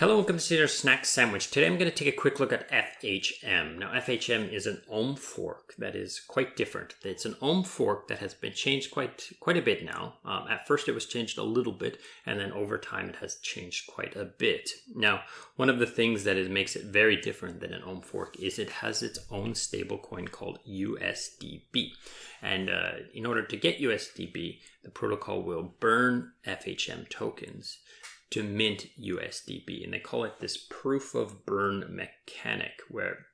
Hello, welcome to CEAZOR Snack Sandwich. Today I'm going to take a quick look at FHM. Now FHM is an OHM fork that is quite different. It's an OHM fork that has been changed quite a bit now. At first it was changed a little bit, and then over time it has changed quite a bit. Now one of the things that makes it very different than an OHM fork is it has its own stablecoin called USDB. And in order to get USDB, the protocol will burn FHM tokens to mint USDB, and they call it this proof of burn mechanic, where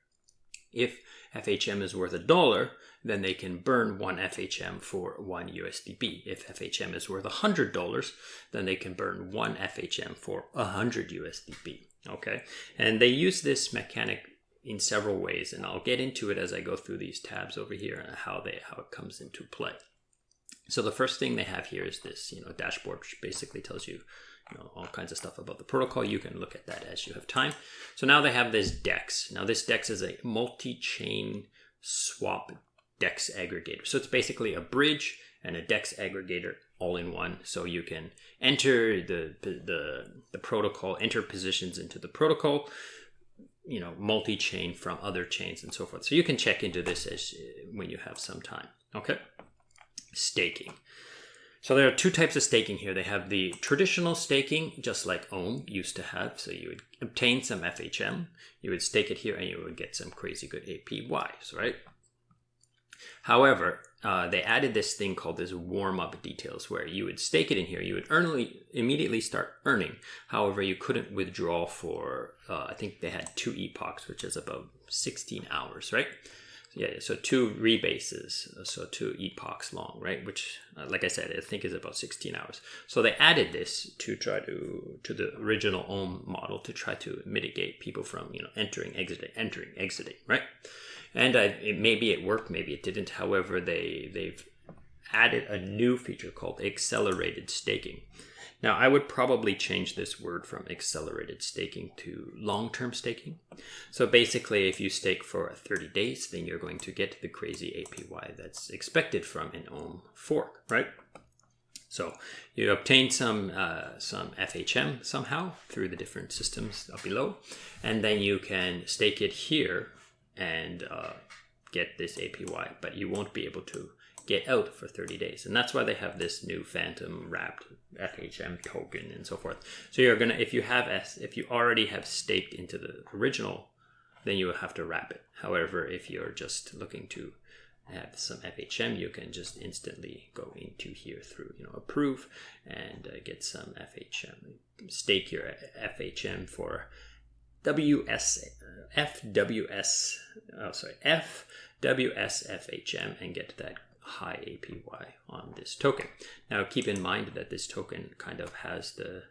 if FHM is worth $1, then they can burn one FHM for one USDB. If FHM is worth $100, then they can burn one FHM for 100 USDB. Okay, and they use this mechanic in several ways, and I'll get into it as I go through these tabs over here and how it comes into play. So the first thing they have here is this, dashboard, which basically tells you, all kinds of stuff about the protocol. You can look at that as you have time. So now they have this DEX. Now this DEX is a multi-chain swap DEX aggregator. So it's basically a bridge and a DEX aggregator all in one. So you can enter the protocol, enter positions into the protocol, multi-chain from other chains and so forth. So you can check into this when you have some time. Okay. Staking. So there are two types of staking here. They have the traditional staking, just like OHM used to have. So you would obtain some FHM, you would stake it here, and you would get some crazy good APYs, right? However, they added this thing called this warm-up details, where you would stake it in here. You would immediately start earning. However, you couldn't withdraw for, I think they had 2 epochs, which is about 16 hours, right? Yeah, so 2 rebases, so 2 epochs long, right? Which, like I said, I think is about 16 hours. So they added this to try to the original OHM model to try to mitigate people from, entering, exiting, right? And maybe it worked, maybe it didn't. However, they've added a new feature called accelerated staking. Now, I would probably change this word from accelerated staking to long-term staking. So basically, if you stake for 30 days, then you're going to get the crazy APY that's expected from an OHM fork, right? So you obtain some FHM somehow through the different systems up below, and then you can stake it here and get this APY, but you won't be able to get out for 30 days. And that's why they have this new phantom wrapped FHM token and so forth. So you're gonna, if you already have staked into the original, then you will have to wrap it. However, if you're just looking to have some FHM, you can just instantly go into here through, approve and get some FHM. Stake your FHM for FWS FHM and get that high APY on this token. Now keep in mind that this token kind of has the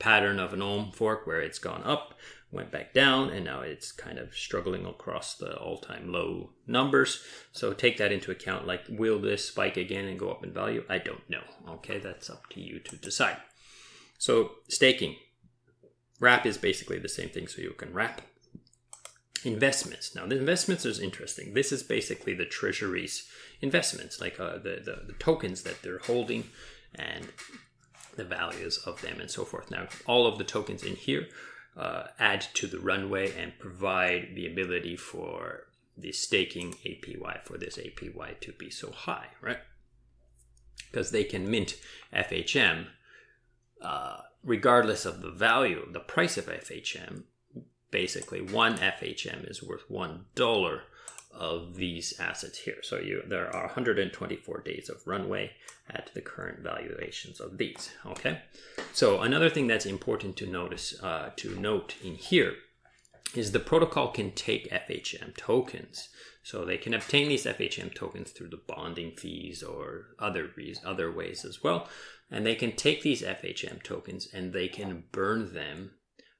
pattern of an OHM fork, where it's gone up, went back down, and now it's kind of struggling across the all-time low numbers. So take that into account. Like, will this spike again and go up in value? I don't know. Okay, that's up to you to decide. So staking. Wrap is basically the same thing, so you can wrap. Investments. Now the investments is interesting. This is basically the treasury's investments, like the tokens that they're holding and the values of them and so forth. Now all of the tokens in here add to the runway and provide the ability for the staking APY, for this APY to be so high, right? Because they can mint FHM regardless of the value, the price of FHM. Basically, one FHM is worth $1 of these assets here. So there are 124 days of runway at the current valuations of these. Okay. So another thing that's important to note in here is the protocol can take FHM tokens. So they can obtain these FHM tokens through the bonding fees or other ways as well. And they can take these FHM tokens and they can burn them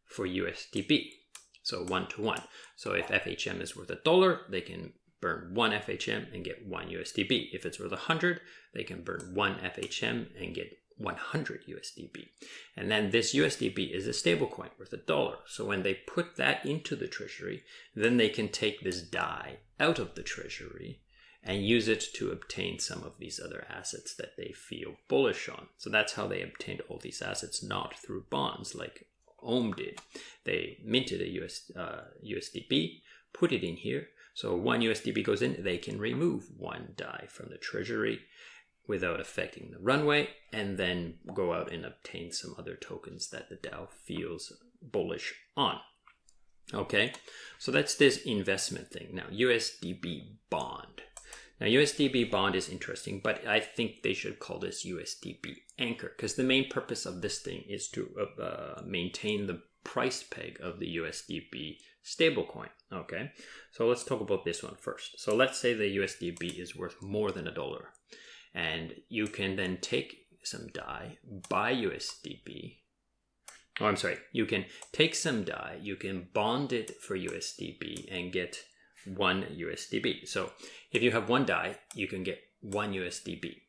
for USDB. So 1-to-1. So if FHM is worth $1, they can burn 1 FHM and get 1 USDB. If it's worth 100, they can burn 1 FHM and get 100 USDB. And then this USDB is a stablecoin worth $1. So when they put that into the treasury, then they can take this DAI out of the treasury and use it to obtain some of these other assets that they feel bullish on. So that's how they obtained all these assets, not through bonds like FantOHM did. They minted a USDB, put it in here. So 1 USDB goes in, they can remove 1 DAI from the treasury without affecting the runway, and then go out and obtain some other tokens that the DAO feels bullish on. Okay, so that's this investment thing. Now, USDB Bond. Now, USDB Bond is interesting, but I think they should call this USDB Anchor, because the main purpose of this thing is to maintain the price peg of the USDB stablecoin. Okay, so let's talk about this one first. So let's say the USDB is worth more than $1, and you can then take some DAI, buy USDB. Oh, I'm sorry. You can take some DAI, you can bond it for USDB and get 1 USDB. So if you have 1 DAI, you can get 1 USDB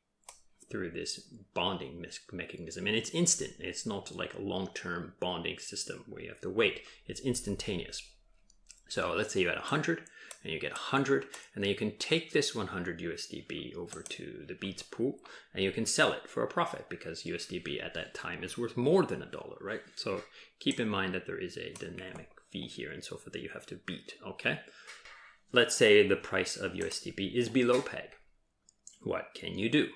through this bonding mechanism. And it's instant. It's not like a long-term bonding system where you have to wait. It's instantaneous. So let's say you had 100 and you get 100, and then you can take this 100 USDB over to the Beats pool and you can sell it for a profit, because USDB at that time is worth more than $1, right? So keep in mind that there is a dynamic fee here and so forth that you have to beat, okay? Let's say the price of USDB is below peg. What can you do?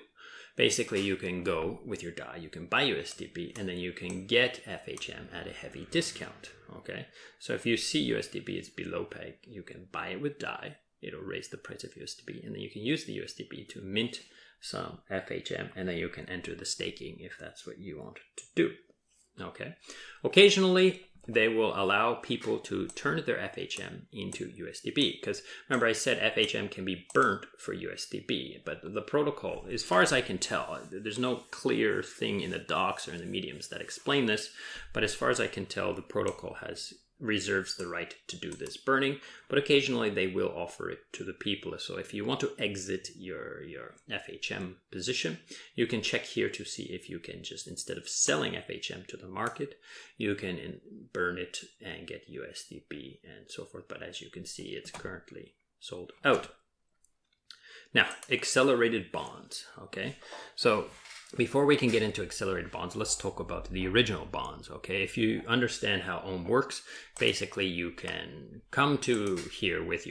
Basically, you can go with your DAI, you can buy USDB, and then you can get FHM at a heavy discount, okay? So if you see USDB is below peg, you can buy it with DAI, it'll raise the price of USDB, and then you can use the USDB to mint some FHM, and then you can enter the staking if that's what you want to do, okay? Occasionally, they will allow people to turn their FHM into USDB, because remember I said FHM can be burnt for USDB, but the protocol, as far as I can tell, there's no clear thing in the docs or in the mediums that explain this, but as far as I can tell, the protocol reserves the right to do this burning, but occasionally they will offer it to the people. So if you want to exit your FHM position, you can check here to see if you can just, instead of selling FHM to the market, you can burn it and get USDB and so forth. But as you can see, it's currently sold out. Now, accelerated bonds, okay? So before we can get into accelerated bonds, let's talk about the original bonds, okay? If you understand how OHM works, basically you can come to here with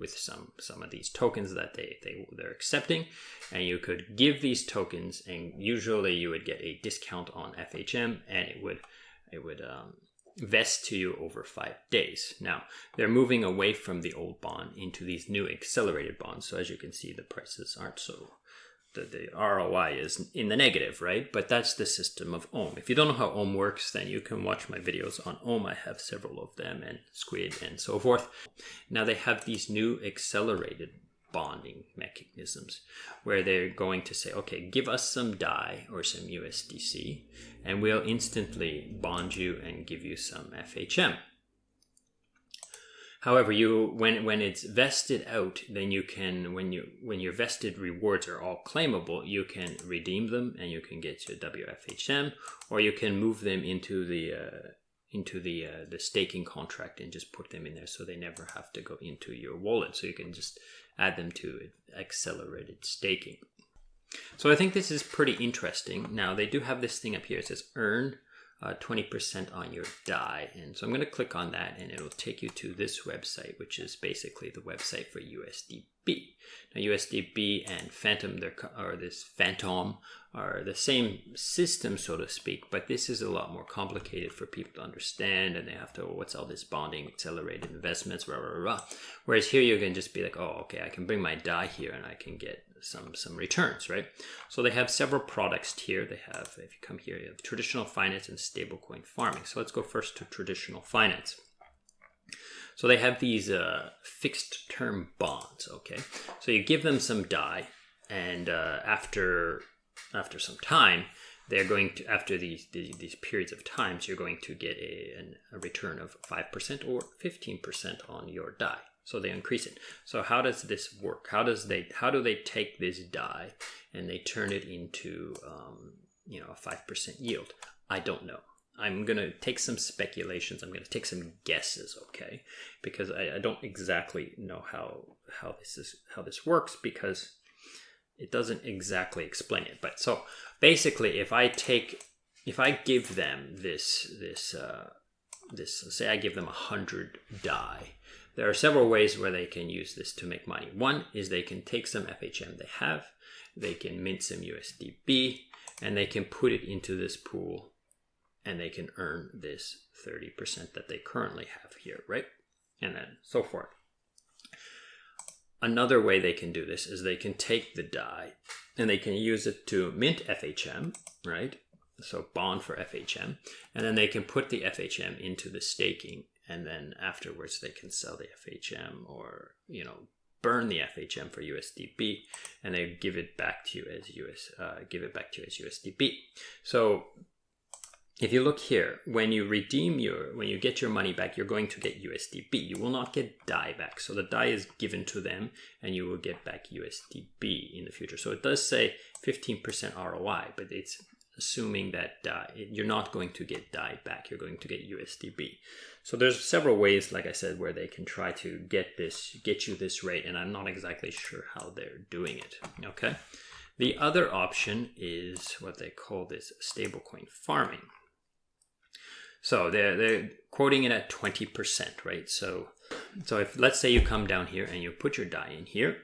some of these tokens that they're accepting, and you could give these tokens, and usually you would get a discount on FHM, and it would vest to you over 5 days. Now, they're moving away from the old bond into these new accelerated bonds. So as you can see, the prices aren't so... The ROI is in the negative, right? But that's the system of OHM. If you don't know how OHM works, then you can watch my videos on OHM. I have several of them, and Squid and so forth. Now they have these new accelerated bonding mechanisms where they're going to say, okay, give us some DAI or some USDC, and we'll instantly bond you and give you some FHM. However, when it's vested out, then you can, when your vested rewards are all claimable, you can redeem them and you can get your WFHM, or you can move them into the staking contract and just put them in there, so they never have to go into your wallet. So you can just add them to accelerated staking. So I think this is pretty interesting. Now they do have this thing up here. It says earn 20% on your DAI, and so I'm going to click on that and it'll take you to this website, which is basically the website for USDB. Now USDB and FantOHM are the same system, so to speak, but this is a lot more complicated for people to understand, and they have to, what's all this bonding, accelerated investments, blah, blah, blah. Whereas here you can just be like, oh, okay, I can bring my DAI here and I can get some returns, right? So they have several products here. They have, if you come here, you have traditional finance and stablecoin farming. So let's go first to traditional finance. So they have these fixed term bonds, okay? So you give them some DAI, and after some time, they're going to, after these periods of times, you're going to get a return of 5% or 15% on your DAI. So they increase it. So how does this work? How do they take this DAI and they turn it into a 5% yield? I don't know. I'm gonna take some speculations. I'm gonna take some guesses, okay? Because I don't exactly know how this works, because it doesn't exactly explain it. But so basically, if I take if I give them this, say I give them 100 DAI, there are several ways where they can use this to make money. One is they can take some FHM they have, they can mint some USDB, and they can put it into this pool, and they can earn this 30% that they currently have here, right? And then so forth. Another way they can do this is they can take the DAI and they can use it to mint FHM, right? So bond for FHM, and then they can put the FHM into the staking, and then afterwards they can sell the FHM, or burn the FHM for USDB, and they give it back to you as USDB. So if you look here, when you get your money back, you're going to get USDB. You will not get DAI back. So the DAI is given to them, and you will get back USDB in the future. So it does say 15% ROI, but it's assuming that you're not going to get DAI back. You're going to get USDB. So there's several ways, like I said, where they can try to get you this rate, and I'm not exactly sure how they're doing it. Okay. The other option is what they call this stablecoin farming. So they're quoting it at 20%, right? So if, let's say you come down here and you put your DAI in here,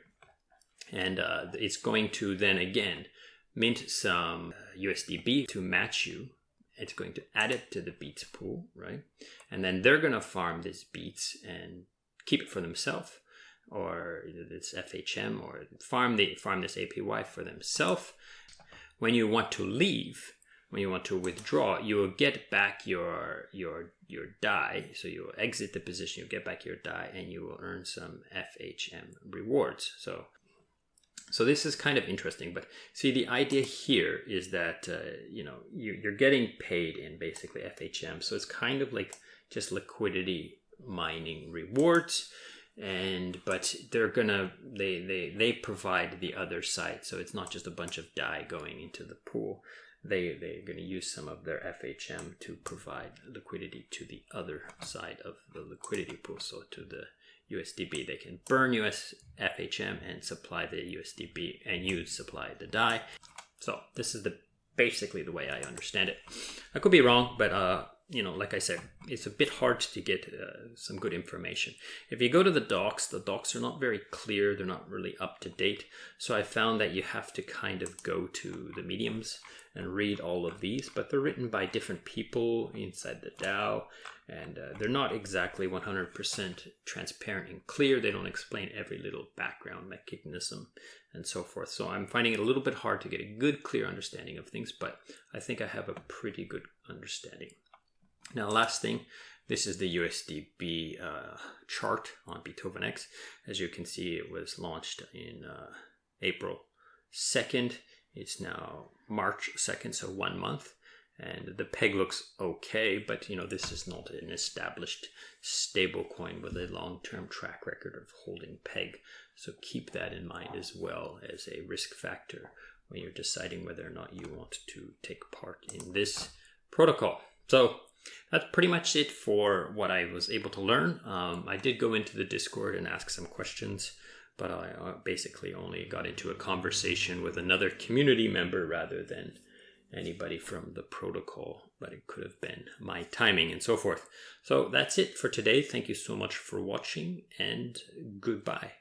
and it's going to then again mint some USDB to match you. It's going to add it to the Beats pool, right? And then they're going to farm this Beats and keep it for themselves, or this FHM, or farm this APY for themselves. When you want to leave, when you want to withdraw, you will get back your DAI. So you will exit the position, you get back your DAI, and you will earn some FHM rewards. So this is kind of interesting, but see, the idea here is that you're getting paid in basically FHM, so it's kind of like just liquidity mining rewards, but they provide the other side, so it's not just a bunch of DAI going into the pool. They're going to use some of their FHM to provide liquidity to the other side of the liquidity pool, so to the USDB. They can burn FHM and supply the USDB, and you supply the DAI. So this is basically the way I understand it. I could be wrong, but like I said, it's a bit hard to get some good information. If you go to the docs are not very clear. They're not really up to date. So I found that you have to kind of go to the mediums and read all of these, but they're written by different people inside the DAO, and they're not exactly 100% transparent and clear. They don't explain every little background mechanism and so forth. So I'm finding it a little bit hard to get a good, clear understanding of things, but I think I have a pretty good understanding. Now, last thing, this is the USDB chart on BtovenX. As you can see, it was launched in April 2nd. It's now March 2nd, so 1 month. And the peg looks okay, but this is not an established stable coin with a long-term track record of holding peg. So keep that in mind as well as a risk factor when you're deciding whether or not you want to take part in this protocol. So that's pretty much it for what I was able to learn. I did go into the Discord and ask some questions, but I basically only got into a conversation with another community member rather than anybody from the protocol, but it could have been my timing and so forth. So that's it for today. Thank you so much for watching, and goodbye.